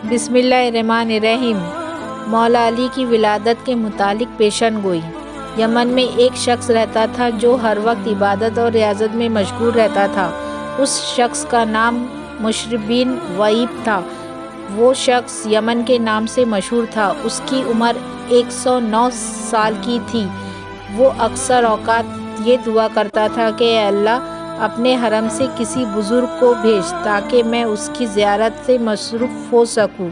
بسم اللہ الرحمن الرحیم۔ مولا علی کی ولادت کے متعلق پیشن گوئی۔ یمن میں ایک شخص رہتا تھا جو ہر وقت عبادت اور ریاضت میں مشغول رہتا تھا۔ اس شخص کا نام مشرب بن وہیب تھا۔ وہ شخص یمن کے نام سے مشہور تھا۔ اس کی عمر 109 سال کی تھی۔ وہ اکثر اوقات یہ دعا کرتا تھا کہ اے اللہ، اپنے حرم سے کسی بزرگ کو بھیج تاکہ میں اس کی زیارت سے مصروف ہو سکوں۔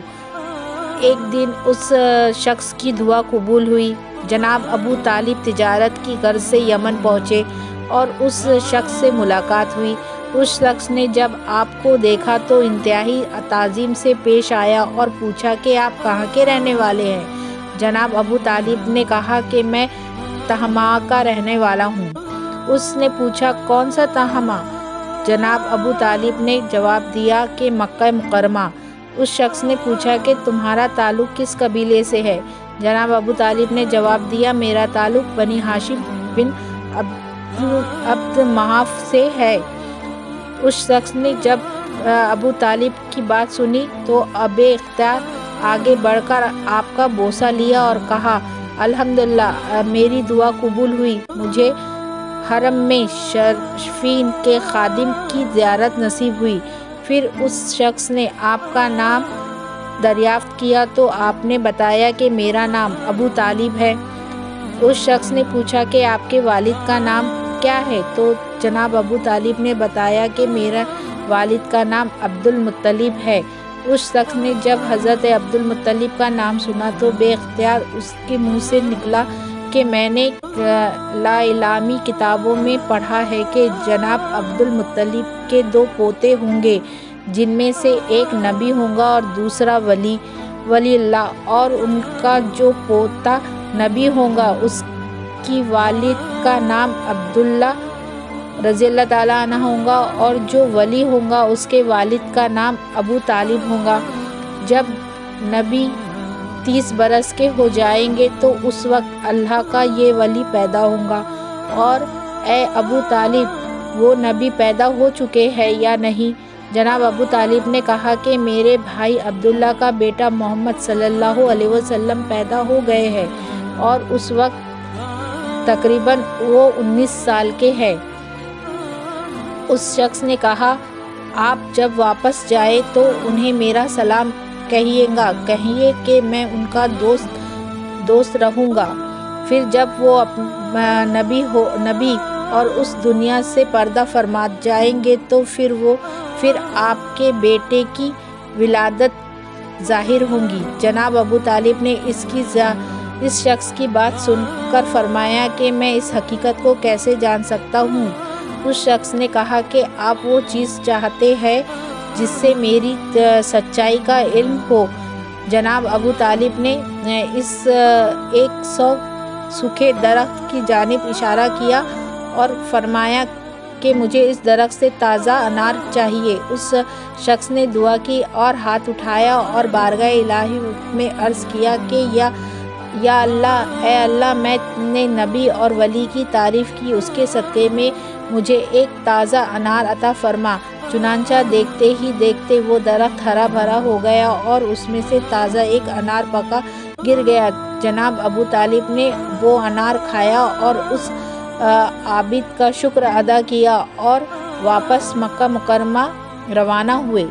ایک دن اس شخص کی دعا قبول ہوئی۔ جناب ابو طالب تجارت کی غرض سے یمن پہنچے اور اس شخص سے ملاقات ہوئی۔ اس شخص نے جب آپ کو دیکھا تو انتہائی تعظیم سے پیش آیا اور پوچھا کہ آپ کہاں کے رہنے والے ہیں؟ جناب ابو طالب نے کہا کہ میں تہامہ کا رہنے والا ہوں۔ اس نے پوچھا کون سا تہامہ؟ جناب ابو طالب نے جواب دیا کہ مکہ مکرمہ۔ اس شخص نے پوچھا کہ تمہارا تعلق کس قبیلے سے ہے؟ جناب ابو طالب نے جواب دیا میرا تعلق بنی ہاشم بن عبد مناف سے ہے۔ اس شخص نے جب ابو طالب کی بات سنی تو بے اختیار آگے بڑھ کر آپ کا بوسہ لیا اور کہا الحمدللہ، میری دعا قبول ہوئی، مجھے حرم میں شرفین کے خادم کی زیارت نصیب ہوئی۔ پھر اس شخص نے آپ کا نام دریافت کیا تو آپ نے بتایا کہ میرا نام ابو طالب ہے۔ اس شخص نے پوچھا کہ آپ کے والد کا نام کیا ہے؟ تو جناب ابو طالب نے بتایا کہ میرے والد کا نام عبد المطلب ہے۔ اس شخص نے جب حضرت عبد المطلب کا نام سنا تو بے اختیار اس کے منہ سے نکلا کہ میں نے لائلامی کتابوں میں پڑھا ہے کہ جناب عبد المطلب کے 2 پوتے ہوں گے، جن میں سے ایک نبی ہوگا اور دوسرا ولی اللہ، اور ان کا جو پوتا نبی ہوگا اس کی والد کا نام عبداللہ رضی اللہ تعالیٰ عنہ ہوگا، اور جو ولی ہوگا اس کے والد کا نام ابو طالب ہوگا۔ جب نبی 30 برس کے ہو جائیں گے تو اس وقت اللہ کا یہ ولی پیدا ہوگا۔ اور اے ابو طالب، وہ نبی پیدا ہو چکے ہیں یا نہیں؟ جناب ابو طالب نے کہا کہ میرے بھائی عبداللہ کا بیٹا محمد صلی اللہ علیہ وسلم پیدا ہو گئے ہیں، اور اس وقت تقریباً وہ 19 سال کے ہیں۔ اس شخص نے کہا آپ جب واپس جائیں تو انہیں میرا سلام کہیے کہ میں ان کا دوست رہوں گا۔ پھر جب وہ نبی اور اس دنیا سے پردہ فرما جائیں گے تو پھر آپ کے بیٹے کی ولادت ظاہر ہوں گی۔ جناب ابو طالب نے اس شخص کی بات سن کر فرمایا کہ میں اس حقیقت کو کیسے جان سکتا ہوں؟ اس شخص نے کہا کہ آپ وہ چیز چاہتے ہیں جس سے میری سچائی کا علم ہو۔ جناب ابو طالب نے اس 100 سوکھے درخت کی جانب اشارہ کیا اور فرمایا کہ مجھے اس درخت سے تازہ انار چاہیے۔ اس شخص نے دعا کی اور ہاتھ اٹھایا اور بارگاہ الہی میں عرض کیا کہ یا اللہ، اے اللہ، میں نے نبی اور ولی کی تعریف کی، اس کے صدقے میں مجھے ایک تازہ انار عطا فرما۔ چنانچہ دیکھتے ہی دیکھتے وہ درخت ہرا بھرا ہو گیا اور اس میں سے تازہ ایک انار پکا گر گیا۔ جناب ابو طالب نے وہ انار کھایا اور اس عابد کا شکر ادا کیا اور واپس مکہ مکرمہ روانہ ہوئے۔